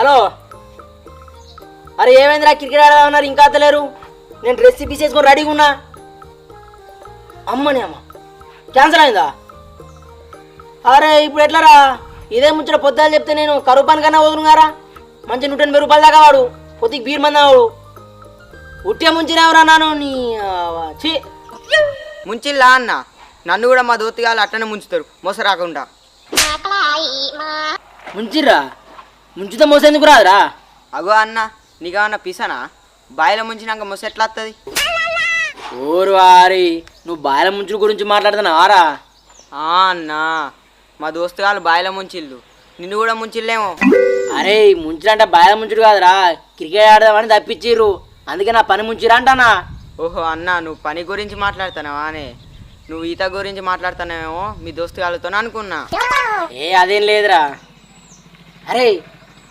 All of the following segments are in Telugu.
హలో, అరే ఏమైందిరా? క్రికెట్ ఆడమన్నారు ఇంకా తెలియరు. నేను డ్రెస్ తీసేసుకొని రెడీగా ఉన్నా. అమ్మని అమ్మ, క్యాన్సల్ అయిందా? అరే ఇప్పుడు ఎట్లారా? ఇదే ముచ్చట పొద్దుగా చెప్తే నేను కరువు పని కన్నా వదులుగారా. మంచి 180 రూపాయలు దాకా వాడు, పొద్దుకి బీర్ మంది వాడు. ఉట్టే ముంచినవరా నాను నీ చీ. ముంచిల్లా అన్న, నన్ను కూడా మా దోతిగాలు అట్టనే ముంచుతారు మోస రాకుండా. ముంచిర్రా? ముంచితే మోస ఎందుకు రాదురా? అగో అన్న, నీకేమన్నా పిసనా? బాయిలో ముంచినాక మోస ఎట్లా వస్తుంది? ఓరు వారి, నువ్వు బాయిల ముంచుడు గురించి మాట్లాడుతున్నావారా? అన్న, మా దోస్తుగాలు బాయిలో ముంచిల్లు, నిన్ను కూడా ముంచిల్లేమో. అరే ముంచుడంటే బాయిల ముంచుడు కాదురా, క్రికెట్ ఆడదామని తప్పించిర్రు, అందుకే నా పని ముంచిరా అంటానా. ఓహో అన్న, నువ్వు పని గురించి మాట్లాడుతున్నావా అనే? నువ్వు ఈత గురించి మాట్లాడుతున్నావేమో మీ దోస్తుగాలతో అనుకున్నా. ఏ అదేం లేదురా. అరే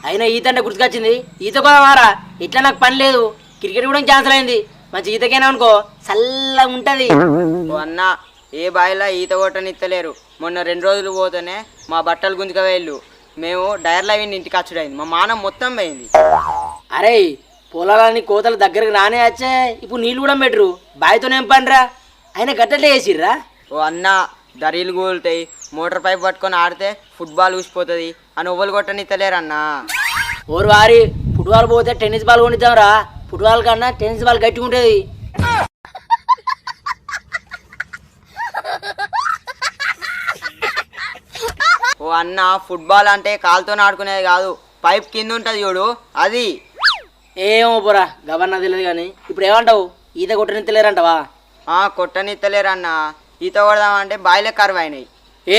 అయినా ఈత అంటే గుర్తుకొచ్చింది, ఈత కూడా మారా. ఇట్లా నాకు పని లేదు, క్రికెట్ కూడా క్యాన్సిల్ అయింది. మంచి ఈతకైనా అనుకో చల్లగా ఉంటుంది. ఓ అన్న, ఏ బాయిలో ఈత కొట్టనిత్తలేరు. మొన్న 2 రోజులు పోతేనే మా బట్టలు గుంజుక వేళ్ళు. మేము డైర్లు అవి ఇంటికి వచ్చుడైంది, మా మానం మొత్తం పోయింది. అరే పొలాలని కోతలు దగ్గరకు రానే వచ్చే, ఇప్పుడు నీళ్ళు కూడా పెట్టరు, బావితోనేం పనిరా? అయినా గట్టట్లే వేసిర్రా? ఓ అన్న, దరీలు కూలుతాయి, మోటార్ పైప్ పట్టుకొని ఆడితే ఫుట్బాల్ ఊసిపోతుంది అని ఒవ్వలు కొట్టనిత్తలేరన్నా. ఓరు వారి, ఫుట్బాల్ పోతే టెన్నిస్ బాల్ కొనిద్దాంరా. ఫుట్బాల్ కన్నా టెన్నిస్ బాల్ గట్టిగా ఉంటుంది. ఓ అన్న, ఫుట్బాల్ అంటే కాలుతో ఆడుకునేది కాదు, పైప్ కింద ఉంటుంది చూడు అది. ఏమో పోరా, గవర్నర్ తెలియదు కానీ ఇప్పుడు ఏమంటావు? ఈత కొట్టనిత్తలేరంటవా? కొట్టనిత్తలేరన్నా. ఈత కొడదామంటే బాయిలే కరువు అయినాయి. ఏ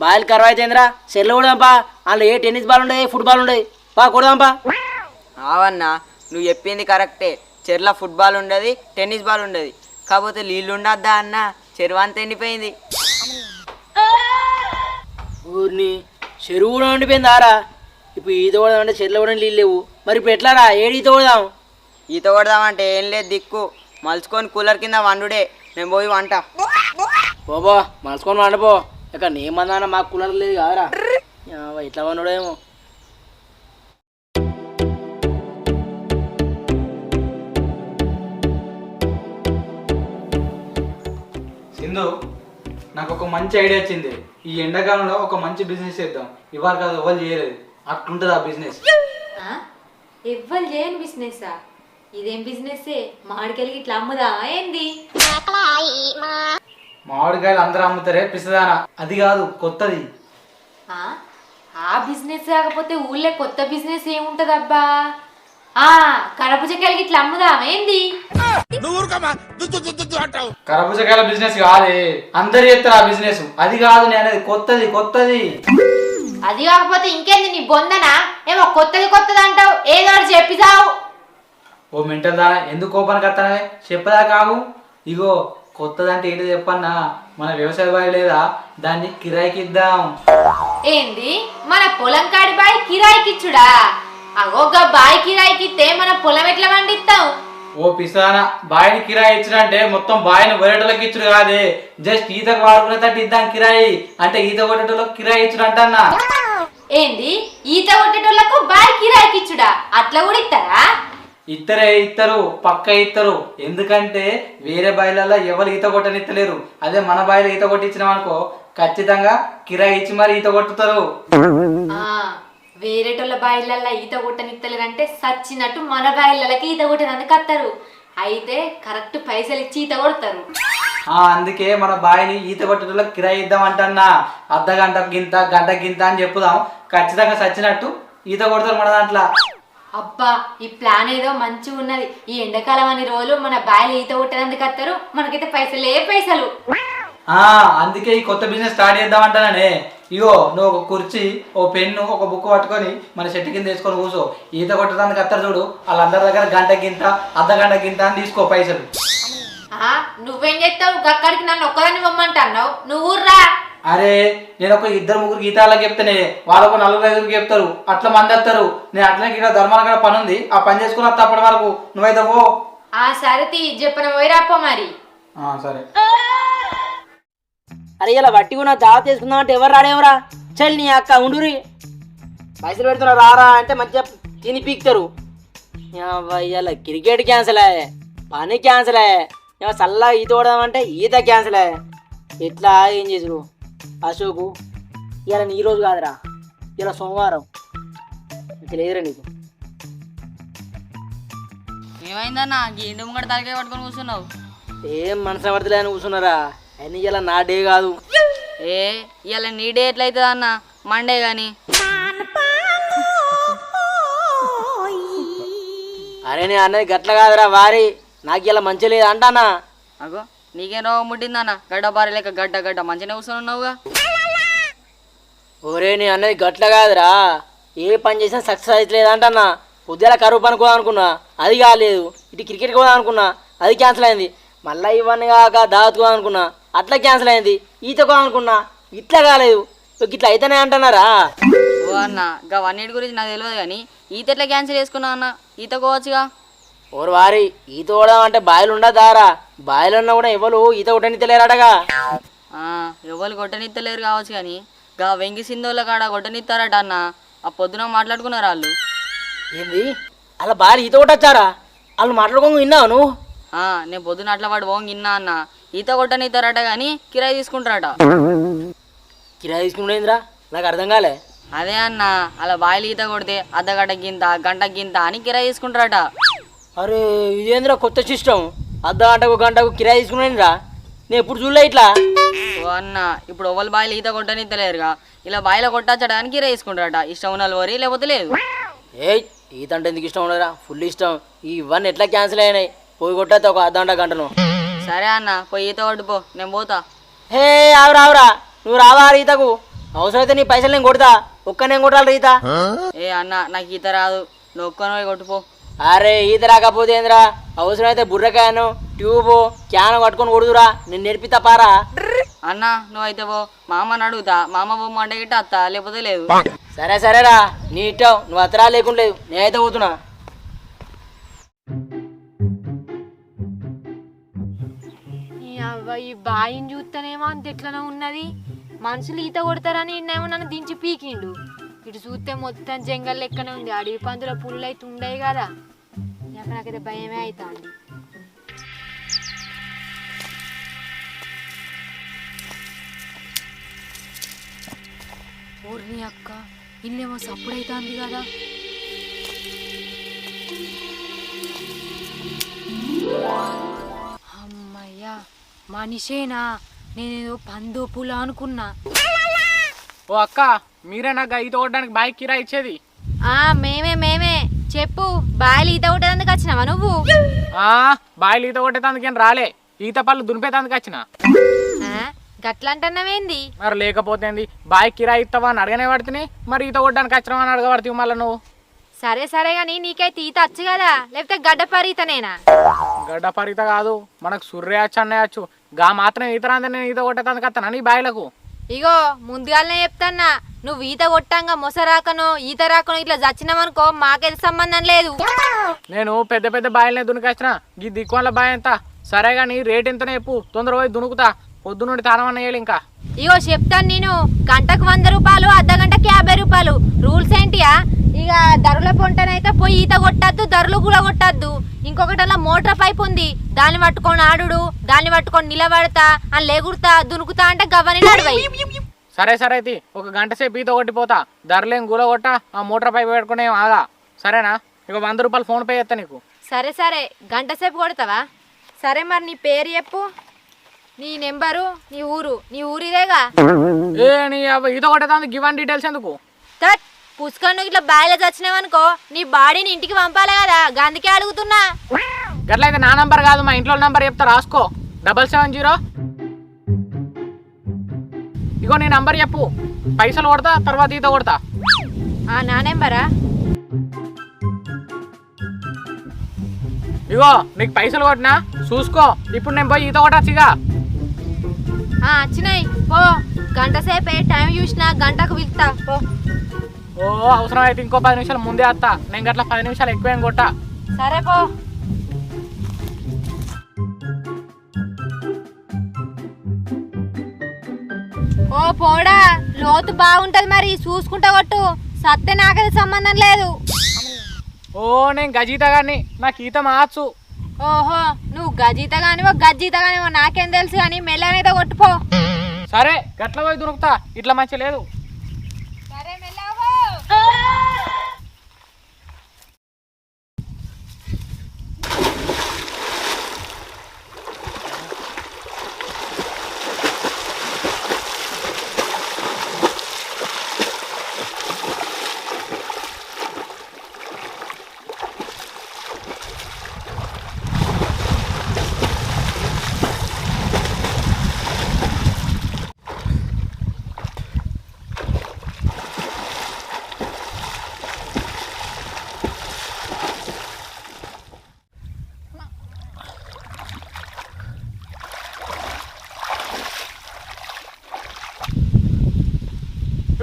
బాయిల్ కరువు అయితేంద్రా? సెర్లో కొడదాంపా, అందులో ఏ టెన్నిస్ బాల్ ఉండదు, ఫుట్బాల్ ఉండదు. పా కొడదాంపా. అవన్నా, నువ్వు చెప్పింది కరెక్టే. చెర్ల ఫుట్బాల్ ఉండదు, టెన్నిస్ బాల్ ఉండదు. కాకపోతే నీళ్ళు ఉండద్దా అన్న, చెరువు అంతా ఎండిపోయింది. ఊరిని చెరువు కూడా ఉండిపోయిందారా? ఇప్పుడు ఈత కొడదాం అంటే చెరువులో కూడా నీళ్ళు లేవు. మరి ఇప్పుడు ఎట్లారా? ఏడు ఈత కొడదాం? ఈత కొడదామంటే ఏం లేదు దిక్కు, మలుచుకొని కూలర్ కింద వండుడే. నేను పోయి వంట. బాబా మలుసుకొని వండపో. ఇక నేమన్నా మాకు కూలర్ లేదు కాదరా, ఇట్లా వండుడేమో. సింధు, నాకు ఒక మంచి ఐడియా వచ్చింది. ఈ ఎండాకాలంలో ఒక మంచి బిజినెస్ చేద్దాం. ఇవాళ కాదు ఎవరు చేయలేదు, అట్లుంటుంది ఆ బిజినెస్. ఎవ్వరు చేయని బిజినెసా? ఇదేం బిజినెస్? మామిడికాయలకి ఇట్లా అమ్ముదా ఏంది? మామిడికాయలు అందరూ అమ్ముతారే పిసదానా, అది కాదు కొత్తది. ఆ బిజినెస్ కాకపోతే ఊళ్ళో కొత్త బిజినెస్ ఏముంటది అబ్బా? కరపుజకాయలకి ఇట్లా అమ్ముదా ఏంది? కరబుజకాయల బిజినెస్ కాదే, అందరు చేస్తారు ఆ బిజినెస్. అది కాదు నేను అనేది, కొత్తది కొత్తది. అది కాకపోతే ఇంకేంది నీ బొందనా? ఏమో కొత్తది కొత్తది అంటావు, ఏదో చెప్పిసావు. ఓ మెంటల్ దానా, ఎందుకు కోపానికి వస్తానే? చెప్పదా కాదు. ఇగో కొత్తదంటే ఏంటో చెప్పన్నా, మన వ్యవసాయ బావి లేదా, దాన్ని కిరాయికి ఇద్దాం. ఏంది? మన పొలం కాడి బాయి కిరాయికి ఇచ్చుడా? అగోగా బాయి కిరాయికి ఇస్తే మన పొలం ఎట్లా పండిస్తాం? ఓ పిసానా, బావిని కిరాయి ఇచ్చినంటే మొత్తం బావిని వేరేటోళ్ళకి ఇచ్చుడు కాదే, జస్ట్ ఈతకు వాడుకునేటట్టు ఇద్దాం కిరాయి. అంటే ఈత కొట్టేటోళ్ళకి కిరాయి ఇచ్చుడు అంటన్నా. ఏంది? ఈత కొట్టేటోళ్లకు బాయి కిరాయికి ఇచ్చుడా? అట్లా కూడా ఇస్తారా? ఇత్తరు, పక్క ఇత్తరు. ఎందుకంటే వేరే బాయిలలో ఎవరు ఈత కొట్టనిత్తలేరు. అదే మన బాయిలో ఈత కొట్టించినాం అనుకో, ఖచ్చితంగా కిరాయి ఇచ్చి మరి ఈత కొట్టుతారు. వేరేటోళ్ళ బాయిలల్లో ఈత కొట్టనిత్తలేరంటే సచ్చినట్టు మన బాయిలకి ఈత కొట్టడానికి వస్తారు. అయితే కరెక్ట్ పైసలు ఇచ్చి ఈత కొడతారు. అందుకే మన బాయిని ఈత కొట్టేటోళ్ళకి కిరాయి ఇద్దాం అంటన్నా. అర్ధగంట గింత, గంట గింత అని చెప్పుదాం, ఖచ్చితంగా సచ్చినట్టు ఈత కొడతారు మన దాంట్లో. అబ్బా, ఈ ప్లాన్ ఏదో మంచిగా ఉన్నది. ఈ ఎండాకాలం అన్ని రోజులు మన బాయిలు ఈత కొట్టడానికి వస్తారు, మనకైతే పైసలే పైసలు. అందుకే ఈ కొత్త బిజినెస్ స్టార్ట్ చేద్దామంటానే. ఇగో నువ్వు ఒక కుర్చీ, ఓ పెన్ను, ఒక బుక్ పట్టుకొని మన చెట్టు కింద వేసుకొని కూర్చో. ఈత కొట్టడానికి వస్తారు చూడు, వాళ్ళందరి దగ్గర గంట గింత, అర్ధగంట గింత అని తీసుకో పైసలు. నువ్వేం చేస్తావు? అక్కడికి నన్ను ఒక్కదాన్ని పొమ్మంటున్నావు, నువ్వు రా. అరే నేను ఒక 2-3 గీతాలకు చెప్తానే, వాళ్ళకు 4-5 చెప్తారు, అట్లా మంది వస్తారు. నేను అట్లనే ఇక్కడ ధర్మాల కూడా పని ఉంది, ఆ పని చేసుకుని వస్తా. అప్పటి వరకు నువ్వైతే పో. సరే చెప్పిన పోయిరాపో మరి. సరే. అరే ఇలా వట్టి కూడా జాబ్ చేసుకుందాం అంటే ఎవరు రాడేమరా? చల్ నీ అక్క ఉండురి, పైసలు పెడుతున్నా రారా అంటే మంచిగా తిని పీక్తారు. ఇవాళ క్రికెట్ క్యాన్సల్ అయ్యే, పని క్యాన్సల్ అయ్యే, చల్లగా ఈత కొడదామంటే ఈత క్యాన్సల్ అయ్యే. ఎట్లా ఏం చేసుడు అశోకు? ఇవాళ నీ రోజు కాదురా, ఇలా సోమవారం. ఇట్లా లేదురా నీకు. ఏమైందన్నా గీండు ముంగడ తలకాయ పట్టుకొని కూర్చున్నావు? ఏం మనసు పడతలే అని కూర్చున్నారా? అని ఇలా నా డే కాదు. ఏ ఇవాళ నీ డే ఎట్లయితుంది అన్న? మండే కానీ. అరే నేను అన్నది గట్ల కాదురా వారి, నాకు ఇలా మంచి లేదు అంటానా. అగో నీకేం రోగం ముట్టిందన్న? గడ్డ బారి లేక గడ్డ గడ్డ మంచిగా కూర్చొని ఉన్నావుగా. ఒరే నేను అన్నది గట్ల కాదురా, ఏ పని చేసినా సక్సెస్ అవుతలేదు అంటన్నా. పొద్దుల కరువు పని కూడా అనుకున్నా, అది కాలేదు. ఇటు క్రికెట్ కూడా అనుకున్నా, అది క్యాన్సిల్ అయింది. మళ్ళీ ఇవన్నీ కాక దావత్ కూడా అనుకున్నా, అట్లా క్యాన్సిల్ అయింది. ఈత కూడా అనుకున్నా, ఇట్లా కాలేదు. ఇట్లా అయితేనే అంటున్నారా? ఓ అన్న ఇంకా వన్నిటి గురించి నాకు తెలియదు కానీ ఈత ఎట్లా క్యాన్సిల్ చేసుకున్నావు అన్న? ఈత కోవచ్చుగా. ఓరు వారి, ఈత కొడదాం అంటే బాయిలు ఉండదారా? బాయిలు ఉన్నా కూడా ఎవరు ఈత కొట్టనిత్తలేరటగా. ఎవరు కొట్టనిత్తలేరు కావచ్చు కానీ గా వెంగి సింధువుల కాడ కొట్టనిస్తారట అన్న. ఆ పొద్దున మాట్లాడుకున్నారు వాళ్ళు. ఏంది అలా బాయిలు ఈత కొట్టచ్చారా? వాళ్ళు మాట్లాడుకోక విన్నావు నువ్వు? నేను పొద్దున అట్లా వాడు పోంగి ఇన్నా అన్న. ఈత కొట్టనిస్తారట కానీ కిరాయి తీసుకుంటారట. కిరాయి తీసుకుంటేందిరా? నాకు అర్థం కాలే. అదే అన్న, అలా బాయిలు ఈత కొడితే అర్ధగంట గింత గంట గింత అని కిరాయి తీసుకుంటారట. అరే ఇదేంద్రా కొత్త సిస్టమ్? అర్ధ గంటకు గంటకు కిరాయి తీసుకునేరా? నేను ఎప్పుడు చూడలే ఇట్లా. ఓ అన్న ఇప్పుడు ఎవరు బాయిలు ఈత కొట్టనిత్తలేరుగా, ఇలా బాయిలో కొట్టచ్చట అని కిరాయి తీసుకుంటారట. ఇష్టం ఉన్న వరి లేకపోతే లేదు. ఏ ఈత అంటే ఎందుకు ఇష్టం ఉండరా? ఫుల్ ఇష్టం. ఇవన్నీ ఎట్లా క్యాన్సిల్ అయినాయి? పోయి కొట్టేస్తా ఒక అర్ధ గంటను. సరే అన్న పోయి ఈత కొట్టుపో, నేను పోతా. హే ఆవురా, నువ్వు రావా ఈతకు? అవసరమైతే నీ పైసలు నేను కొడతా. ఒక్క నేను కొట్టాలి ఈత. ఏ అన్న నాకు ఈత రాదు, నువ్వు ఒక్కను పోయి కొట్టుపో. అరే ఈత రాకపోతే ఏందిరా? అవసరమైతే బుర్రకాయను ట్యూబు క్యాన్ పట్టుకొని కొడుదురా, నేను నేర్పిస్తా పారా. అన్న నువ్వైతే పో, మా అమ్మని అడుగుతా. మా అమ్మ బొమ్మ గిట్ట అత్తా, లేకపోతే లేదు. సరేరా నీ ఇష్టం, నువ్వు అత్తరా లేకుండా లేదు, నేనైతే పోతున్నా. ఈ బాయిని చూస్తేనేమో అంత ఎట్లనే ఉన్నది. మనుషులు ఈత కొడతారని నిన్నేమో నన్ను దించి పీకిండు. ఇటు చూస్తే మొత్తం జంగల్ లెక్కనే ఉంది. అడవి పందుల పుల్లు అయితే ఉండేవి కదా. నాకైతే భయమే అవుతుంది. ఊరిని అక్క ఇల్లేమో సప్పుడైతుంది కదా. అమ్మయ్యా మనిషేనా? నేనేదో పందో పుల అనుకున్నా. ఓ అక్క, మీరేనా ఈత కొట్టడానికి బాయ్ కిరాయి ఇచ్చేది? మేమే చెప్పు. బాయిలు ఈత కొట్టేందుకు వచ్చినావా నువ్వు? బాయిలు ఈత కొట్టేందుకేం రాలే, ఈత పళ్ళు దునిపేందుకు వచ్చిన. గట్లంటున్నావేంది? మరి లేకపోతే బాయ్ కిరాయి ఇస్తావా అని అడగనే పడుతుంది, మరి ఈత కొట్టడానికి వచ్చినావా అని అడగబడుతుంది మళ్ళీ నువ్వు. సరే కానీ నీకైతే ఈత వచ్చు కదా, లేకపోతే గడ్డపారి ఈతనేనా? గడ్డపారి ఈత కాదు, మనకు సుర్రే వచ్చు అన్నయచ్చు. గా మాత్రం ఈత రాందే నేను ఈత కొట్టేందుకు వస్తానా నీ బాయిలకు? ఇగో ముందుగానే చెప్తాన్నా, నువ్వు ఈత కొట్టంగా మొసరాకనో ఈత రాకనో ఇట్లా చచ్చినావనుకో మాకైతే సంబంధం లేదు. నేను పెద్ద పెద్ద బాయిలనే దునికొచ్చిన, ఈ దిక్కువల బాయ్ ఎంత. సరే కానీ రేట్ ఎంతనే చెప్పు, తొందర పోయి దునుకుతా. పొద్దు నుండి తానమన్న వేయాలి. ఇంకా ఇగో చెప్తాను నేను, గంటకు 100 రూపాయలు, అర్ధ గంటకి 50 రూపాయలు. రూల్స్ ఏంటియా? ఇక ధరల పొంటనైతే పోయి ఈత కొట్టద్దు, ధరలు కూడా కొట్టద్దు. ఇంకొకటల్లా మోటార్ పైప్ ఉంది, దాన్ని పట్టుకొని ఆడుడు, దాన్ని పట్టుకొని నిలబడతా అని లేగురుతా దునుకుతా అంటే గవ్వని నడవై. సరే అయితే ఒక గంట సేపు ఈత కొట్టిపోతా, ధరలేం గుల కొట్ట, ఆ మోటార్ పైప్ పెట్టుకునే ఆగా. సరేనా? ఇక 100 రూపాయలు ఫోన్ పే చేస్తా నీకు. సరే గంట సేపు కొడతావా? సరే మరి నీ పేరు చెప్పు, నీ నెంబరు, నీ ఊరు ఇదేగా. నీ ఈత కొట్టేదానికి గివన్ డీటెయిల్స్ ఎందుకు? పుష్కర్ ఇట్లా బాయిలో చచ్చినావనుకో నీ బాడీని ఇంటికి పంపాలి కదా, గందుకే అడుగుతున్నా. గట్లయితే నా నంబర్ కాదు, మా ఇంట్లో నంబర్ చెప్తా, రాసుకో. 770. ఇగో నీ నంబర్ చెప్పు, పైసలు కొడతా, తర్వాత ఈత కొడతా. నా నెంబరా? ఇగో నీకు పైసలు కొట్టినా చూసుకో. ఇప్పుడు నేను పోయి ఈత కొట్టచ్చుగా. వచ్చినాయి పో. గంట సేపే టైం చూసినా, గంటకు పిలుస్తా పో. ఓ అవసరం అయితే ఇంకో 10 నిమిషాలు ముందే వస్తా. నేను గట్ల 10 నిమిషాలు ఎక్కువేం కొట్టా. సరే పో. ఓ పోడా, లోతు బాగుంటది మరి చూసుకుంటా కొట్టు. సత్తే నాకైతే సంబంధం లేదు. ఓ నేను గజీత గారిని, నాకు ఈత మాచు. ఓహో నువ్వు గజీత గానివో గజ్జీత గానివో నాకేం తెలుసు కానీ మెల్లనైతే కొట్టుపో. సరే గట్ల పోయి దొరుకుతా, ఇట్లా మంచి లేదు. సరే మెల్లవో.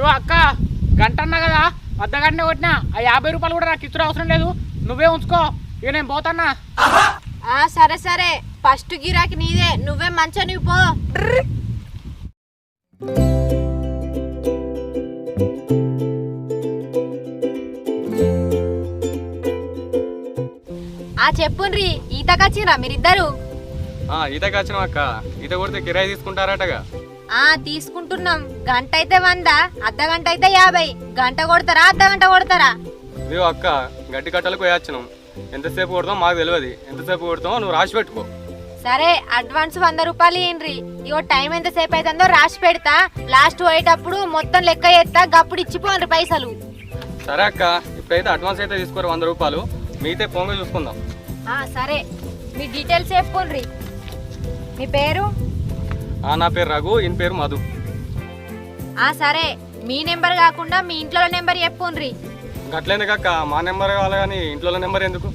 ఓ అక్క, గంట అన్నా కదా, అర్ధగంటనే కొట్టినా. ఆ 50 రూపాయలు కూడా నాకు ఇచ్చుడు అవసరం లేదు, నువ్వే ఉంచుకో. ఇక నేను పోతాన్నా. సరే సరే ఫస్ట్ గిరాకి నీదే, నువ్వే మంచిగా నువ్వు పో. చెప్పుండ్రి ఈతకొచ్చిరా మీరిద్దరు? ఈతకి వచ్చినాం అక్క. ఈత కొడితే కిరాయి తీసుకుంటారటగా. తీసుకుంటున్నాం. గంట అయితే 100, అర్ధగంట అయితే 50. గంట కొడతారా అర్ధగంట కొడతారా? ఇదిగో అక్క, గడ్డి కట్టలకు పోయొచ్చినాం. ఎంతసేపు కొడతాం మాకు తెలియదు. ఎంతసేపు కొడతామో నువ్వు రాసి పెట్టుకో. సరే అడ్వాన్స్ 100 రూపాయలు ఇయ్యండ్రి. ఇగో టైం ఎంతసేపు అవుతుందో రాసి పెడతా. లాస్ట్ పోయేటప్పుడు మొత్తం లెక్క చేస్తా, గప్పుడు ఇచ్చిపోండి పైసలు. సరే అక్క, ఇప్పుడైతే అడ్వాన్స్ అయితే తీసుకోరు 100 రూపాయలు. మిగతా పొంగ చూసుకుందాం. సరే మీ డీటెయిల్స్ చెప్పుకోండి. మీ పేరు? నా పేరు రఘు, ఈయన పేరు మధు. సరే మీ నెంబర్ కాకుండా మీ ఇంట్లో నెంబర్ చెప్పుండ్రి. గట్లేందుకక్క, మా నెంబర్ కావాలి కానీ ఇంట్లో నెంబర్ ఎందుకు?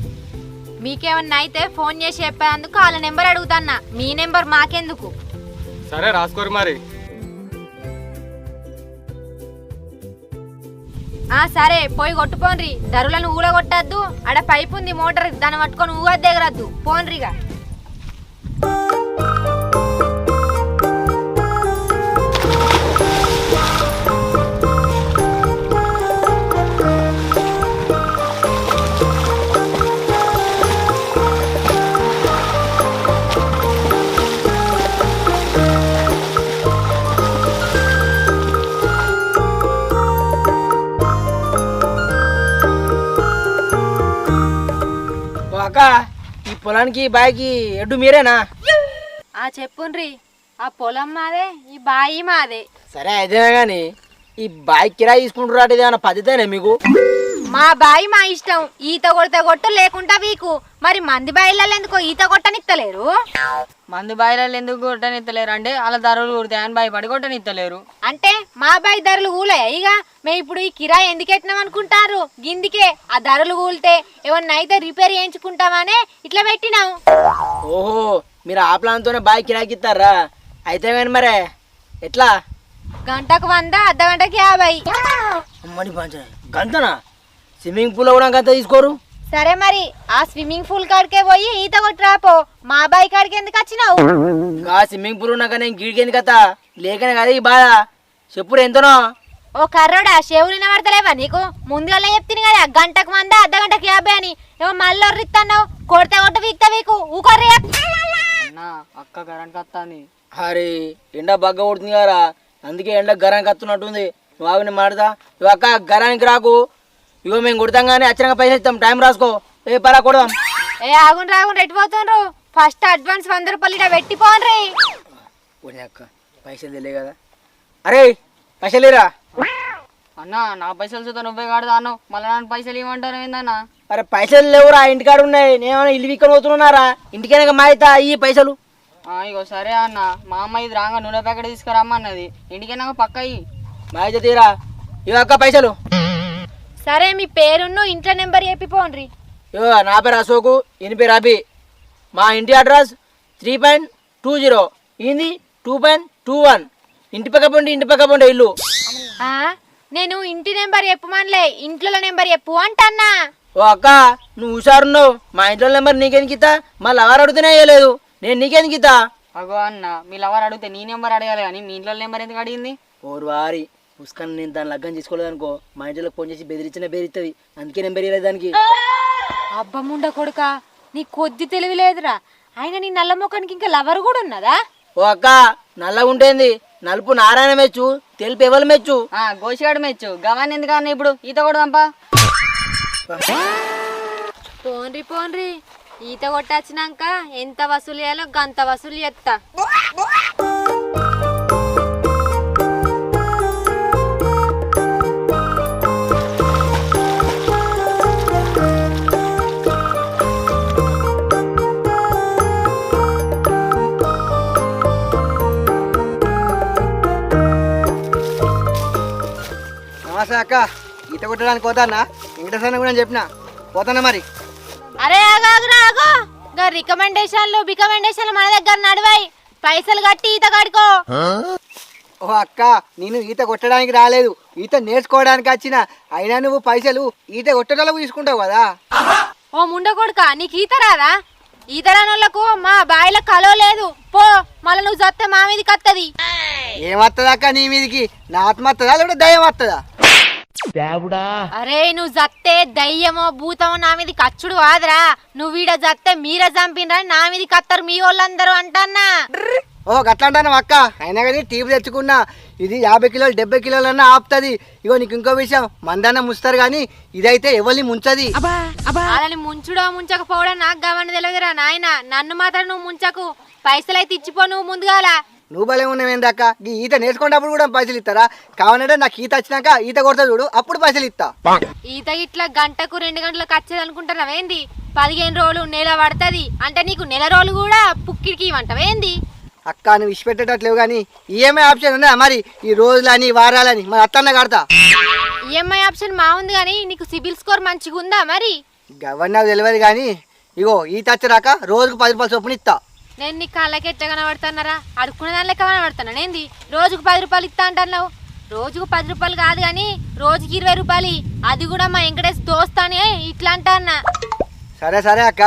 మీకేమన్నా అయితే ఫోన్ చేసి చెప్పేందుకు వాళ్ళ నెంబర్ అడుగుతాన్నా, మీ నెంబర్ మాకెందుకు? సరే రాసుకోరు మరి. సరే పోయి కొట్టుపోన్రి. ధరలను ఊలగొట్టద్దు. ఆడ పైపు ఉంది మోటార్, దాన్ని పట్టుకొని ఊగద్దు ఎగరద్దు. పోన్రిగా. అక్క, ఈ పొలానికి బాయికి ఎడ్డు మీరేనా? చెప్పుండ్రి. ఆ పొలం మాదే, ఈ బాయి మాదే. సరే అయితే కానీ ఈ బాయి కిరాయి తీసుకుంటారు అంటే ఏమైనా పద్ధతేనా మీకు? మా బాయి మా ఇష్టం. ఈత కొడితే కొట్టు, లేకుండా వీకు. మరి మంది బాయిలలో ఎందుకో ఈత కొట్టనిత్తలేరు? మంది బాయిలలో ఎందుకు కొట్టనిత్తలేరు అంటే వాళ్ళ ధరలు కుడతాయని భయపడి కొట్టనిత్తలేరు. అంటే మా బాయి ధరలు కూలయా? ఇక మేము ఇప్పుడు ఈ కిరాయి ఎందుకు ఎట్టినాం అనుకుంటారు? గిందికే ఆ ధరలు కూలితే ఏమన్నా అయితే రిపేర్ చేయించుకుంటామనే ఇట్లా పెట్టినాం. ఓహో, మీరు ఆ ప్లాన్తోనే బాయి కిరాయికి ఇస్తారా? అయితే కానీ మరే ఎట్లా? గంటకు 100, అర్ధగంటకి 50. అమ్మడి పంచ గంతనా? స్విమ్మింగ్ పూల్ కూడా గంత తీసుకోరు? సరే మరి ఆ స్విమ్మింగ్ పూల్ కాడికే పోయి ఈత కొట్టురాపో. మా బాయి కాడికి ఎందుకు వచ్చినావు? స్విమ్మింగ్ పూల్ ఉన్నాక నేను గీడికి ఎందుకు కథ లేకనే కదా ఈ బాధ. చెప్పుడు ఎంతనో? ఓ కర్రోడా, చెవులు పడతలేవా నీకు? ముందుగా చెప్తుంది కదా గంటకు 100, అర్ధగంటకి 50 అని. ఏమో మళ్ళీ ఒర్రిస్తున్నావు. కొడితే కొట్ట వీక్తా వీకు ఊకొర్రి. అక్క కరెంట్ వస్తుంది. అరే ఎండ బగ్గ కొడుతుంది కదా, అందుకే ఎండ గరానికి వస్తున్నట్టుంది. నువ్వు ఆవిని మాడదా? ఇవి అక్క గరానికి రాకు. ఇగో మేము కొడతాం కానీ అచ్చరంగా పైసలు ఇస్తాం. టైం రాసుకో. పలా కొడదాం. ఆగుండ్రు ఆగుండ్రు ఎటు పోతుండ్రు? ఫస్ట్ అడ్వాన్స్ 100 రూపాయలు ఇట పెట్టిపోండ్రి. అక్క పైసలు తెలియ కదా. అరే పైసలు లేరా? అన్న నా పైసలు చూద్దా నువ్వే కాడదా అన్న, మళ్ళీ నన్ను పైసలు ఇవ్వమంటారు ఏందన్నా? అరే పైసలు లేవురా, ఇంటికాడ ఉన్నాయి. నేనేమన్నా ఇల్లు విక్కని పోతున్నారా? ఇంటికైనా మా అయితే ఈ పైసలు. ఇగో సరే అన్న, మా అమ్మ ఇది రాగా నూనె ప్యాకెట్ తీసుకురమ్మన్నది. ఇంటికైనా పక్క మా అయితే తీరా. ఇగో అక్క పైసలు. సరే మీ పేరును ఇంట్లో నెంబర్ చెప్పిపోండ్రి. ఇగో నా పేరు అశోకు, ఈయన పేరు అభి. మా ఇంటి అడ్రస్ 3.20, ఇది 2.21. ఇంటి పక్క పండి ఇల్లు. నేను ఇంటి నెంబర్ చెప్పమనిలే, ఇంట్లో నెంబర్ చెప్పు అంటన్నా. ఓ అక్క నువ్వు హుషారున్నావు. మా ఇంట్లో నెంబర్ నీకెందుకు ఇస్తా? మళ్ళీ ఎవరు అడుగుతూనే వేయలేదు, నేను నీకెందుకు ఇస్తా? అగో అన్న, మీ లవర్ అడిగితే నీ నెంబర్ అడగాలి కానీ మీ ఇంట్లో నెంబర్ ఎందుకు అడిగింది? ఓరు వారి పుష్కన్ నేను దాన్ని లగ్గం చేసుకోలేదు అనుకో, మా ఇంట్లోకి ఫోన్ చేసి బెదిరించిన బెదిరిస్తుంది. అందుకే నెంబర్ ఇవ్వలేదు దానికి. అబ్బముండ కొడుక నీ కొద్ది తెలివి లేదురా. ఆయన నీ నల్ల ముఖానికి ఇంకా లవర్ కూడా ఉన్నదా? ఓ అక్క నల్లగా ఉంటేంది, నలుపు నారాయణ మెచ్చు, తెలుపు ఎవరు మెచ్చు? గోసిగాడు మెచ్చు. గవాన్ని ఎందుకన్నా ఇప్పుడు ఈత కొడదాంపా. పోన్రి పోన్రి, ఈత కొట్టొచ్చినాక ఎంత వసూలు చేయాలో గంత వసూలు చేస్తా. నమస్తే అక్క, ఈత కొట్టడానికి పోతానా? వెంకటేశ్వర కూడా చెప్పిన పోతానా మరి. అరే ఆగాగురా ఆగో, గా రికమెండేషన్లు బికమెండేషన్లు మన దగ్గర నడివాయి. పైసలు కట్టి ఈత కడుకో. ఓ అక్క, నేను ఈత కొట్టడానికి రాలేదు, ఈత నేర్చుకోవడానికి వచ్చిన. అయినా నువ్వు పైసలు ఈత కొట్టడానికి తీసుకుంటావు కదా. ఓ ముండ కొడుక, నీకు ఈత రాదా? ఈత రానోళ్లకు మా బాయిలో కలో లేదు. పో, మళ్ళీ నువ్వు చస్తే మా మీదకి వస్తుంది. ఏమత్తదా అక్క నీ మీదికి? నా ఆత్మ వస్తుందా లేకపోతే దయ్యం వస్తుందా? అరే నువ్వు జత్తే దయ్యమో భూతమో నా మీది కచ్చుడు కాదురా. నువ్వు వీడ జత్తే మీరే చంపినరా, నా మీది కత్తరు మీ వాళ్ళందరూ అంటన్నా. ఓ గట్లా అంటాను అక్క. అయినా కానీ టీవీ తెచ్చుకున్నా, ఇది 50 కిలోలు 70 కిలోలన్నా ఆపుతుంది. ఇగో నీకు ఇంకో విషయం, మందన్న ముంచుతారు కానీ ఇదైతే ఎవరిని ముంచది. వాళ్ళని ముంచుడో ముంచకపోవడం నాకు గమని తెలియదురా నాయన. నన్ను మాత్రం నువ్వు ముంచకు. పైసలు అయితే ఇచ్చిపో నువ్వు ముందుగాల. నువ్వు భలే ఉన్నావేందక్క, ఈ ఈత నేర్చుకున్నప్పుడు కూడా పైసలు ఇస్తారా? కావాలంటే నాకు ఈత వచ్చినాక ఈత కొడతా చూడు, అప్పుడు పైసలు ఇస్తా. ఈత ఇట్లా గంటకు 2 గంటలకు వచ్చేది అనుకుంటున్నావేంది? 15 రోజులు నెల పడుతుంది అంటే నీకు నెల రోజులు కూడా పుక్కిడికి ఇవ్వంటావేంది? అక్క నువ్వు ఇచ్చిపెట్టేటట్లేవు కానీ ఈఎంఐ ఆప్షన్ ఉందా మరి? ఈ రోజులని వారాలని మరి అత్తన్న కడతా. ఈఎంఐ ఆప్షన్ మా ఉంది కానీ నీకు సిబిల్ స్కోర్ మంచిగా ఉందా మరి? గవర్న నాకు తెలియదు కానీ ఇగో ఈత వచ్చరాక రోజుకు 10 రూపాయలు చొప్పున ఇస్తా. నేను నీ కళ్ళకి ఎట్లా కనబడుతున్నారా? అడుక్కునే దాని లెక్క కనబడుతున్నా ఏంది? రోజుకు 10 రూపాయలు ఇస్తా అంటున్నావు. రోజుకు 10 రూపాయలు కాదు కానీ రోజుకి 20 రూపాయలు. అది కూడా మా వెంకటేష్ దోస్తానే ఇట్లా అంటా అన్న. సరే సరే అక్క,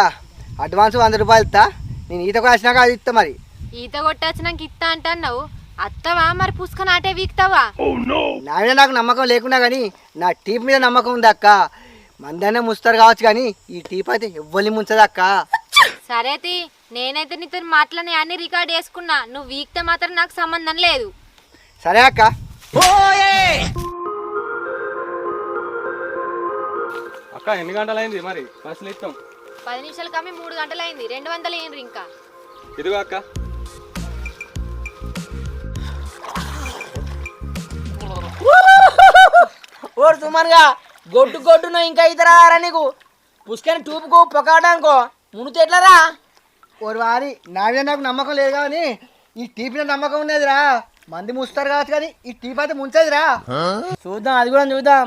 అడ్వాన్స్ 100 రూపాయలు ఇస్తా. నేను ఈత కూడా వచ్చినాక అది ఇస్తా. మరి ఈత కొట్టొచ్చినాక ఇస్తా అంటున్నావు, అత్తవా మరి పుస్తకం నాటే వీక్తావా? నా మీద నాకు నమ్మకం లేకున్నా కానీ నా టీప్ మీద నమ్మకం ఉంది అక్క. మందనే ముస్తారు కావచ్చు కానీ ఈ టీప్ అయితే ఎవ్వరిని ముంచదు అక్క. సరేతి, నేనైతే నీతో మాటలని అన్ని రికార్డ్ చేసుకున్నా. నువ్వు వీక్తే మాత్రం నాకు సంబంధం లేదు. సరే అక్క. అక్క ఎన్ని గంటలైంది మరి? పైసలు ఇస్తాం. 10 నిమిషాలు కమ్మి 3 గంటలు అయింది. 200 ఏంటి ఇంకా? ఇదిగో అక్క. ఓరు సుమారుగా గొడ్డు గొడ్డును ఇంకా ఇతరారా నీకు? పుష్కని టూపుకో పొకాడానుకో మునుతే ఎట్లరా? ఓరు వారి నా మీద నాకు నమ్మకం లేదు కానీ ఈ టీప్ మీద నమ్మకం ఉండేదిరా. మంది ముస్తారు కావచ్చు కానీ ఈ టీప్ అయితే ముంచేదిరా. చూద్దాం, అది కూడా చూద్దాం.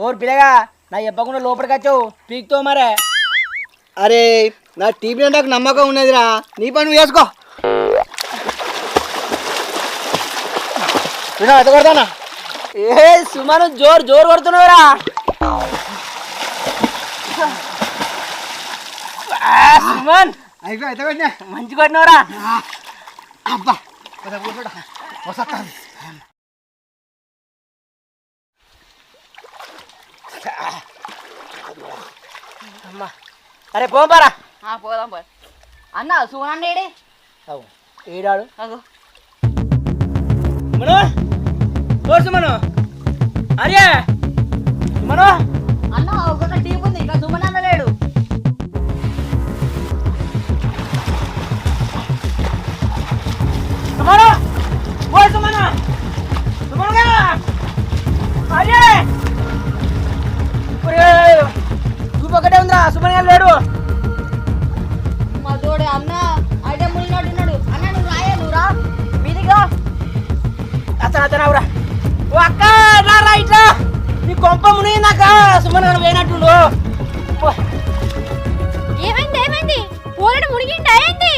ఓరు పిల్లగా నా చెప్పకుండా లోపలికి వచ్చావు పీక్తో మరే. అరే నా టీప్ మీద నాకు నమ్మకం ఉన్నదిరా, నీ పని నువ్వు వేసుకో. ఎంత కొడతానా? ఏ సుమాను జోరు జోరు కొడుతున్నావురా. సుమన్ అయిపోయి మంచి కొట్టినవరా. అబ్బా అమ్మా, అరే పోంపారా. పోదాం పోయి అన్న. సుమన్ ఏడే? అవు ఏడాడు అగో సుమను, ఓ సుమను, అరే సుమను. అన్న ఒక టీం ఉంది, ఇంకా సుమన్ అన్న లేడు. సుమను, ఓ సుమను, సుమనుగా అరే చూపు ఒకటే ఉందిరా, సుమన్ గారు లేడు. మా తోడే అన్న అయితే మునిగినట్టున్నాడు. అన్న నువ్వు రాయే, నువ్వు రా మీదిగా. అతను అతను ఓ అక్క రా ఇట్లా. నీ కొంప మునిగిందాక సుమన్ గారు పోయినట్టుండు. ఏమైంది ఏమైంది? పోరడు మునిగిండా ఏంది?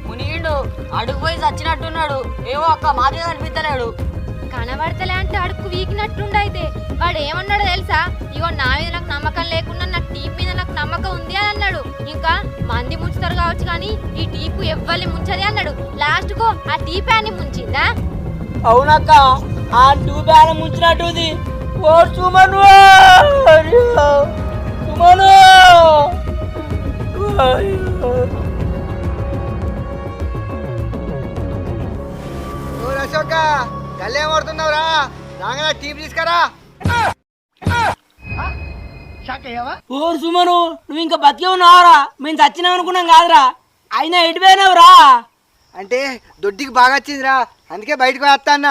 మునిగిండు, అడుగు పోయి చచ్చినట్టున్నాడు. ఏమో అక్క మాకే కనిపించలేడు. కనబడతలే అంటే అడుక్కు వీకినట్టుండైతే. వాడు ఏమన్నాడో తెలుసా? ఇగో నా మీద నాకు నమ్మకం లేకుండా నా టీప్ మీద నాకు నమ్మకం ఉంది అని అన్నాడు. ఇంకా మంది ముంచుతారు కావచ్చు కానీ ఈ టీపు ఎవ్వరిని ముంచది అన్నాడు. లాస్ట్ కు ఆ టీప్ అని ముంచిందా? అవునక్క, ఆ టూబ్యాన ముంచినట్టుది. ఓ సుమను, సుమను అశోక గల్లే పడుతున్నావురా రాగా టీప్ తీసుకురా. ఓరు సుమను నువ్వు ఇంకా బతికే ఉన్నావురా, మేము చచ్చినాం అనుకున్నాం కాదురా. అయినా ఎటుపోయినావురా? అంటే దొడ్డికి బాగా వచ్చిందిరా, అందుకే బయటకు వస్తా అన్న.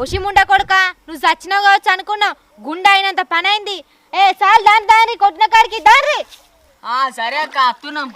ఓషిముండ కొడుక నువ్వు చచ్చినావు కావచ్చు అనుకున్నావు, గుండె అయినంత పని అయింది. ఏ సార్ దాని కొట్టిన కాడికి దారి. సరే అక్క వస్తున్నాం.